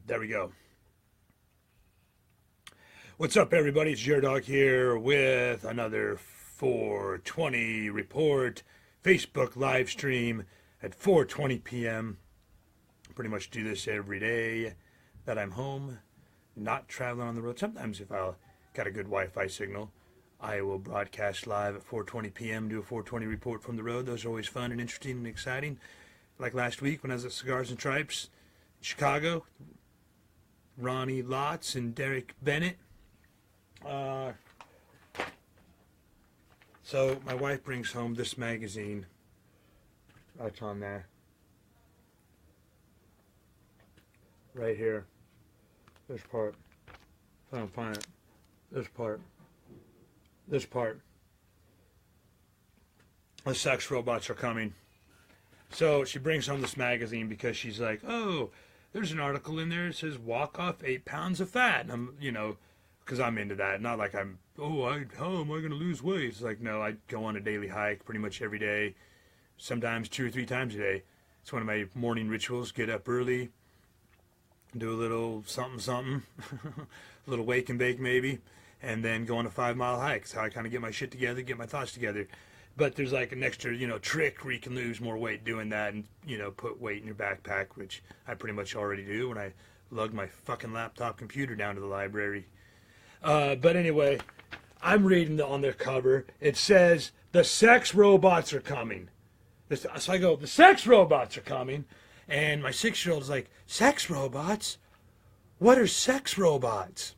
There we go. What's up, everybody? It's jer-dog here with another 420 report Facebook live stream at 4:20 p.m. Pretty much do this every day that I'm home, not traveling on the road. Sometimes if I've got a good Wi-Fi signal, I will broadcast live at 4:20 p.m. do a 420 report from the road. Those are always fun and interesting and exciting. Like last week when I was at Cigars and Stripes in Chicago, Ronnie Lotz and Derek Bennett. So my wife brings home this magazine. That's on there. Right here. This part. If I don't find it. This part. This part. The sex robots are coming. So she brings home this magazine because she's like, oh, there's an article in there that says walk off 8 pounds of fat. And I'm, because I'm into that. Not like how am I going to lose weight? It's like, no, I go on a daily hike pretty much every day, sometimes 2 or 3 times a day. It's one of my morning rituals. Get up early, do a little something, a little wake and bake maybe, and then go on a 5-mile hike. It's how I kind of get my shit together, get my thoughts together. But there's like an extra, trick where you can lose more weight doing that and, put weight in your backpack, which I pretty much already do when I lug my fucking laptop computer down to the library. But anyway, I'm reading on their cover. It says, the sex robots are coming. So I go, the sex robots are coming. And my 6-year-old is like, sex robots? What are sex robots?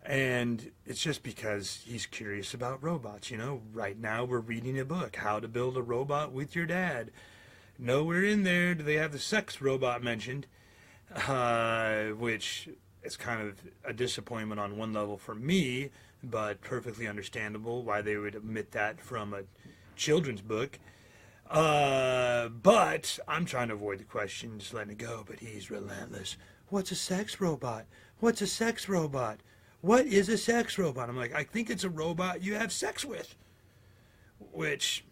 And it's just because he's curious about robots. Right now we're reading a book, How to Build a Robot with Your Dad. Nowhere in there do they have the sex robot mentioned, which is kind of a disappointment on one level for me, but perfectly understandable why they would omit that from a children's book. But I'm trying to avoid the question, just letting it go, but he's relentless. What's a sex robot? What's a sex robot? What is a sex robot? I'm like, I think it's a robot you have sex with. Which,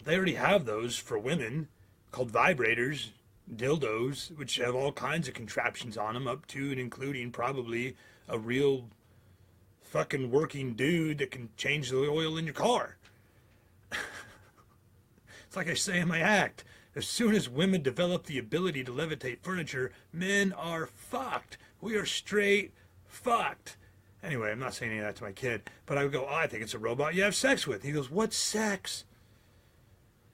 they already have those for women, called vibrators, dildos, which have all kinds of contraptions on them, up to and including probably a real fucking working dude that can change the oil in your car. It's like I say in my act. As soon as women develop the ability to levitate furniture, men are fucked. We are straight fucked. Anyway, I'm not saying any of that to my kid, but I would go, I think it's a robot you have sex with. He goes, what's sex?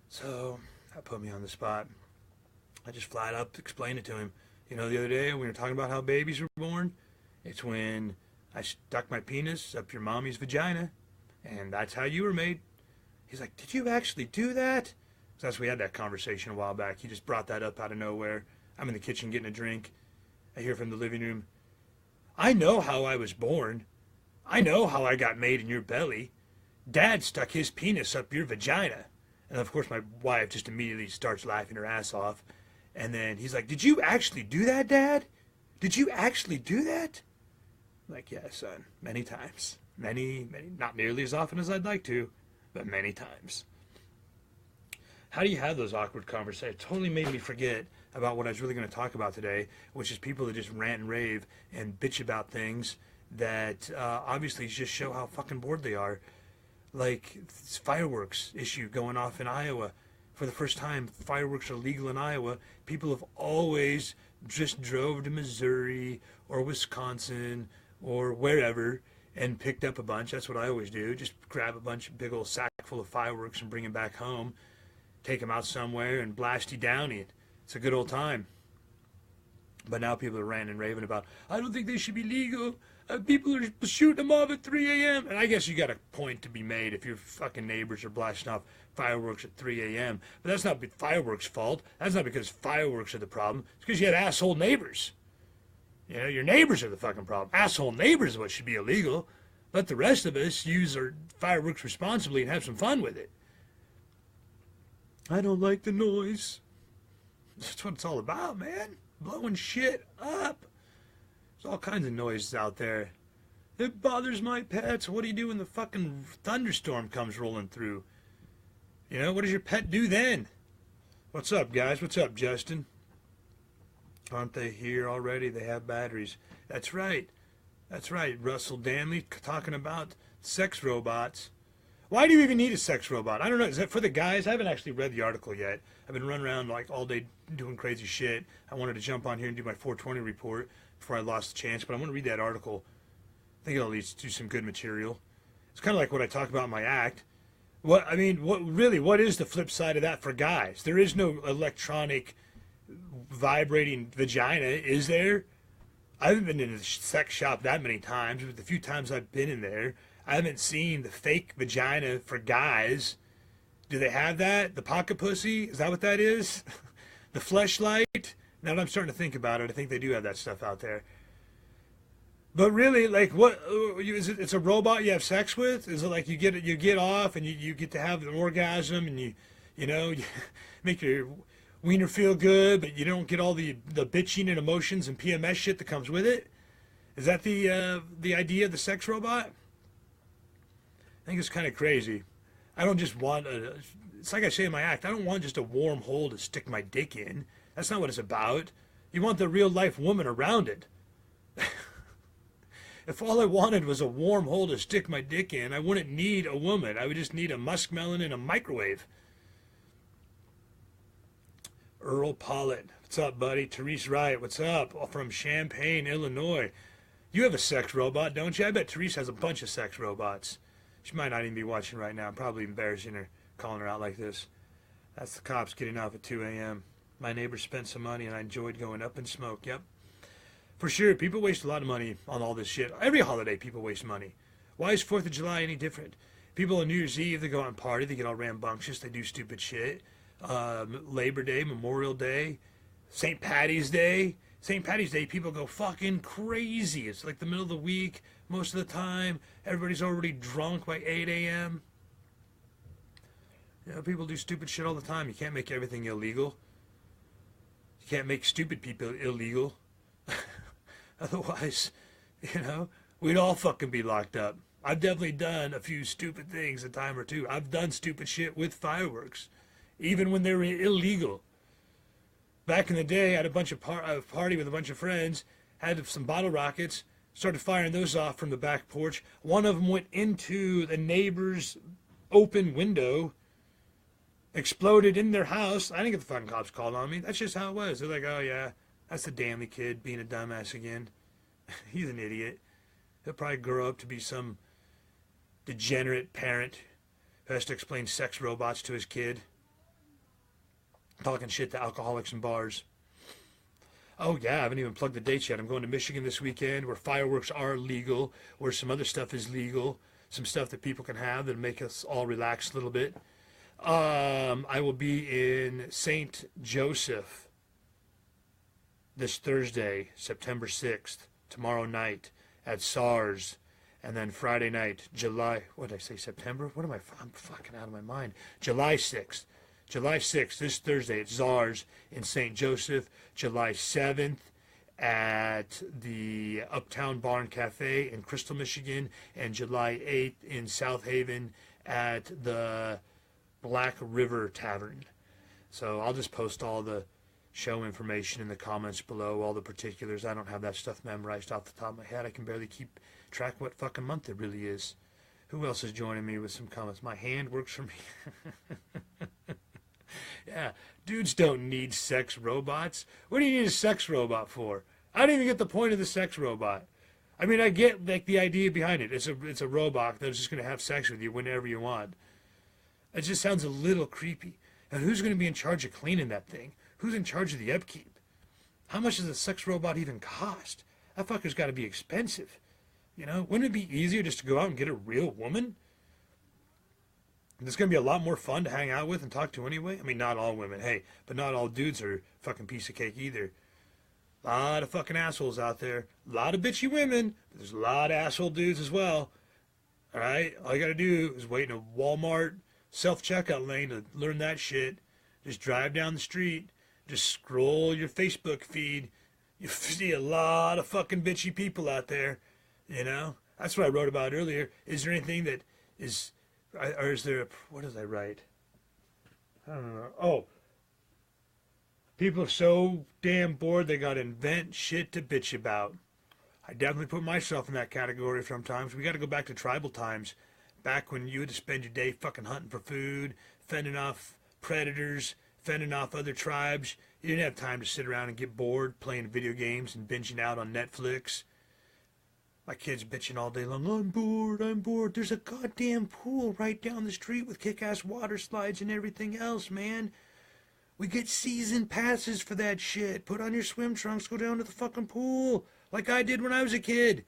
So that put me on the spot. I just flat out explained it to him. The other day when we were talking about how babies were born, it's when I stuck my penis up your mommy's vagina, and that's how you were made. He's like, did you actually do that? So that's we had that conversation a while back. He just brought that up out of nowhere. I'm in the kitchen getting a drink. I hear from the living room, I know how I was born. I know how I got made in your belly. Dad stuck his penis up your vagina. And of course my wife just immediately starts laughing her ass off. And then he's like, did you actually do that, Dad? Did you actually do that? I'm like, yeah, son, many times. Many, not nearly as often as I'd like to, but many times. How do you have those awkward conversations? It totally made me forget about what I was really going to talk about today, which is people that just rant and rave and bitch about things that obviously just show how fucking bored they are. Like this fireworks issue going off in Iowa. For the first time, fireworks are legal in Iowa. People have always just drove to Missouri or Wisconsin or wherever and picked up a bunch. That's what I always do. Just grab a bunch, big old sack full of fireworks and bring them back home. Take them out somewhere and blasty downy it. It's a good old time. But now people are ranting and raving about, I don't think they should be legal. People are shooting them off at 3 a.m. And I guess you got a point to be made if your fucking neighbors are blasting off fireworks at 3 a.m. But that's not fireworks' fault. That's not because fireworks are the problem. It's because you had asshole neighbors. Your neighbors are the fucking problem. Asshole neighbors is what should be illegal. Let the rest of us use our fireworks responsibly and have some fun with it. I don't like the noise. That's what it's all about, man. Blowing shit up. There's all kinds of noises out there. It bothers my pets. What do you do when the fucking thunderstorm comes rolling through? What does your pet do then? What's up, guys? What's up, Justin? Aren't they here already? They have batteries. That's right. That's right. Russell Danley talking about sex robots. Why do you even need a sex robot? I don't know. Is that for the guys? I haven't actually read the article yet. I've been running around like all day doing crazy shit. I wanted to jump on here and do my 420 report before I lost the chance, but I want to read that article. I think it'll at least do some good material. It's kind of like what I talk about in my act. What is the flip side of that for guys? There is no electronic vibrating vagina, is there? I haven't been in a sex shop that many times, but the few times I've been in there, I haven't seen the fake vagina for guys. Do they have that? The pocket pussy? Is that what that is? The fleshlight? Now that I'm starting to think about it, I think they do have that stuff out there. But really, like, what is it? It's a robot you have sex with? Is it like you get off and you get to have an orgasm and you make your wiener feel good, but you don't get all the bitching and emotions and PMS shit that comes with it? Is that the idea of the sex robot? I think it's kind of crazy. I don't just want it's like I say in my act, I don't want just a warm hole to stick my dick in. That's not what it's about. You want the real life woman around it. If all I wanted was a warm hole to stick my dick in, I wouldn't need a woman. I would just need a muskmelon and a microwave. Earl Pollitt, what's up, buddy? Therese Wright, what's up? From Champaign, Illinois. You have a sex robot, don't you? I bet Therese has a bunch of sex robots. She might not even be watching right now. I'm probably embarrassing her, calling her out like this. That's the cops getting off at 2 a.m. My neighbor spent some money and I enjoyed going up in smoke. Yep. For sure, people waste a lot of money on all this shit. Every holiday, people waste money. Why is 4th of July any different? People on New Year's Eve, they go out and party, they get all rambunctious, they do stupid shit. Labor Day, Memorial Day, St. Patty's Day. St. Patty's Day, people go fucking crazy. It's like the middle of the week most of the time. Everybody's already drunk by 8 a.m. You know, people do stupid shit all the time. You can't make everything illegal. You can't make stupid people illegal. Otherwise, we'd all fucking be locked up. I've definitely done a few stupid things a time or two. I've done stupid shit with fireworks, even when they were illegal. Back in the day, I had a bunch of party with a bunch of friends, had some bottle rockets, started firing those off from the back porch. One of them went into the neighbor's open window, exploded in their house. I didn't get the fucking cops called on me. That's just how it was. They're like, oh yeah, that's the Danley kid being a dumbass again. He's an idiot. He'll probably grow up to be some degenerate parent who has to explain sex robots to his kid. Talking shit to alcoholics in bars. Oh yeah, I haven't even plugged the dates yet. I'm going to Michigan this weekend where fireworks are legal, where some other stuff is legal, some stuff that people can have that'll make us all relax a little bit. I will be in St. Joseph this Thursday, September 6th, tomorrow night at SARS, and then Friday night, what did I say, September? I'm fucking out of my mind. July 6th, this Thursday at SARS in St. Joseph, July 7th at the Uptown Bar and Cafe in Crystal, Michigan, and July 8th in South Haven at the Black River Tavern. So I'll just post all the show information in the comments below, all the particulars. I don't have that stuff memorized off the top of my head. I can barely keep track what fucking month it really is. Who else is joining me with some comments? My hand works for me. Yeah, dudes don't need sex robots. What do you need a sex robot for? I don't even get the point of the sex robot. I mean, I get like the idea behind it. It's a robot that's just going to have sex with you whenever you want. It just sounds a little creepy. And who's going to be in charge of cleaning that thing? Who's in charge of the upkeep? How much does a sex robot even cost? That fucker's got to be expensive. Wouldn't it be easier just to go out and get a real woman? It's going to be a lot more fun to hang out with and talk to anyway. I mean, not all women, hey, but not all dudes are fucking piece of cake either. A lot of fucking assholes out there. A lot of bitchy women, but there's a lot of asshole dudes as well. All right? All you got to do is wait in a Walmart self-checkout lane to learn that shit. Just drive down the street. Just scroll your Facebook feed. You see a lot of fucking bitchy people out there. That's what I wrote about earlier. Is there anything that is... Or is there... What did I write? I don't know. Oh. People are so damn bored they gotta invent shit to bitch about. I definitely put myself in that category sometimes. We gotta go back to tribal times. Back when you had to spend your day fucking hunting for food, fending off predators, fending off other tribes. You didn't have time to sit around and get bored playing video games and binging out on Netflix. My kid's bitching all day long. I'm bored, I'm bored. There's a goddamn pool right down the street with kick-ass water slides and everything else, man. We get season passes for that shit. Put on your swim trunks, go down to the fucking pool. Like I did when I was a kid.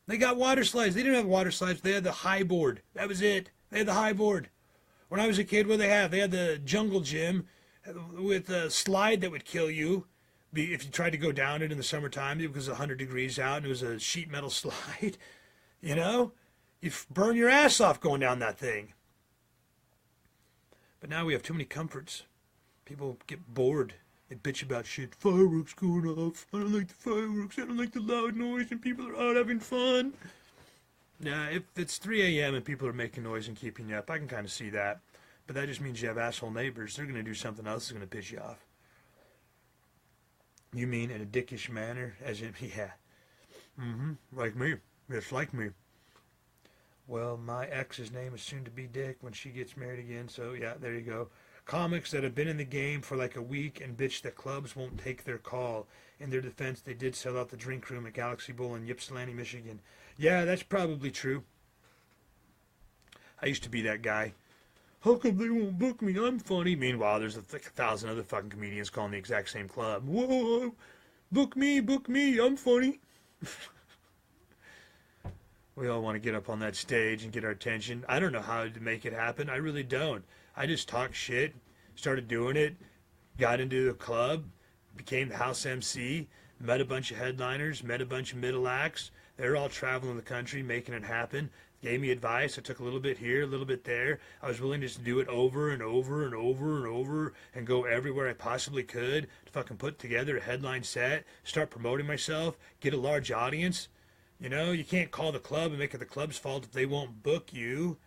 They got water slides. They didn't have water slides. They had the high board. That was it. They had the high board. When I was a kid, what did they have? They had the jungle gym with a slide that would kill you if you tried to go down it in the summertime because it was 100 degrees out and it was a sheet metal slide. You know? You burn your ass off going down that thing. But now we have too many comforts. People get bored. They bitch about shit. Fireworks going off. I don't like the fireworks. I don't like the loud noise and people are out having fun. Nah, if it's 3 a.m. and people are making noise and keeping you up, I can kind of see that. But that just means you have asshole neighbors. They're going to do something else that's going to piss you off. You mean in a dickish manner? As in, yeah. Like me. It's like me. Well, my ex's name is soon to be Dick when she gets married again. So, yeah, there you go. Comics that have been in the game for like a week and bitch that clubs won't take their call. In their defense, they did sell out the drink room at Galaxy Bowl in Ypsilanti, Michigan. Yeah, that's probably true. I used to be that guy. How come they won't book me? I'm funny. Meanwhile, there's like 1,000 other fucking comedians calling the exact same club. Whoa, book me, I'm funny. We all want to get up on that stage and get our attention. I don't know how to make it happen. I really don't. I just talked shit, started doing it, got into the club, became the house MC, met a bunch of headliners, met a bunch of middle acts. They're all traveling the country, making it happen. Gave me advice. I took a little bit here, a little bit there. I was willing just to do it over and over and over and over and go everywhere I possibly could to fucking put together a headline set, start promoting myself, get a large audience. You know, you can't call the club and make it the club's fault if they won't book you.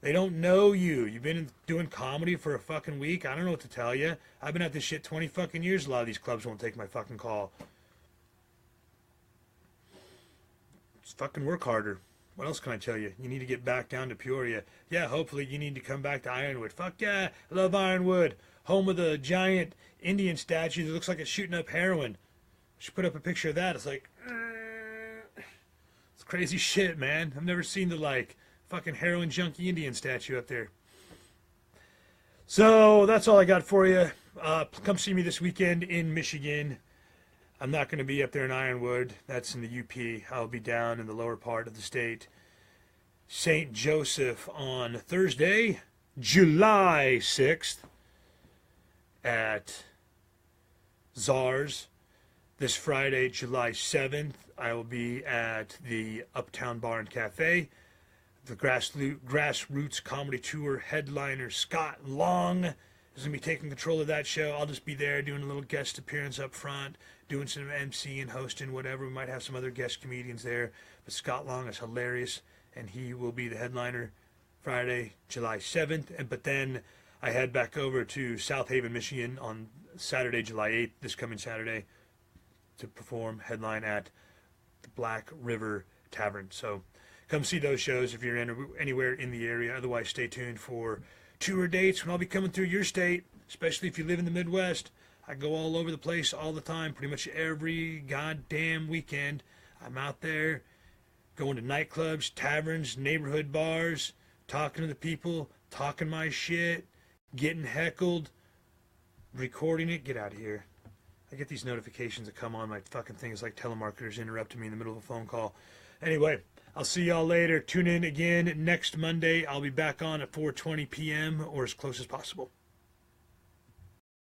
They don't know you. You've been doing comedy for a fucking week. I don't know what to tell you. I've been at this shit 20 fucking years. A lot of these clubs won't take my fucking call. Just fucking work harder. What else can I tell you? You need to get back down to Peoria. Yeah, hopefully you need to come back to Ironwood. Fuck yeah, I love Ironwood. Home of the giant Indian statue that looks like it's shooting up heroin. Should put up a picture of that. It's like, it's crazy shit, man. I've never seen the like. Fucking heroin junkie Indian statue up there. So that's all I got for you. Come see me this weekend in Michigan. I'm not going to be up there in Ironwood. That's in the UP. I'll be down in the lower part of the state. St. Joseph on Thursday, July 6th at Czars. This Friday, July 7th, I will be at the Uptown Bar and Cafe. The Grassroots Comedy Tour headliner Scott Long is going to be taking control of that show. I'll just be there doing a little guest appearance up front, doing some MC and hosting, whatever. We might have some other guest comedians there. But Scott Long is hilarious, and he will be the headliner Friday, July 7th. But then I head back over to South Haven, Michigan on Saturday, July 8th, this coming Saturday, to perform headline at the Black River Tavern. So come see those shows if you're anywhere in the area. Otherwise, stay tuned for tour dates when I'll be coming through your state, especially if you live in the Midwest. I go all over the place all the time, pretty much every goddamn weekend. I'm out there going to nightclubs, taverns, neighborhood bars, talking to the people, talking my shit, getting heckled, recording it. Get out of here. I get these notifications that come on my fucking thing. It's like telemarketers interrupting me in the middle of a phone call. Anyway, I'll see y'all later. Tune in again next Monday. I'll be back on at 4:20 p.m. or as close as possible.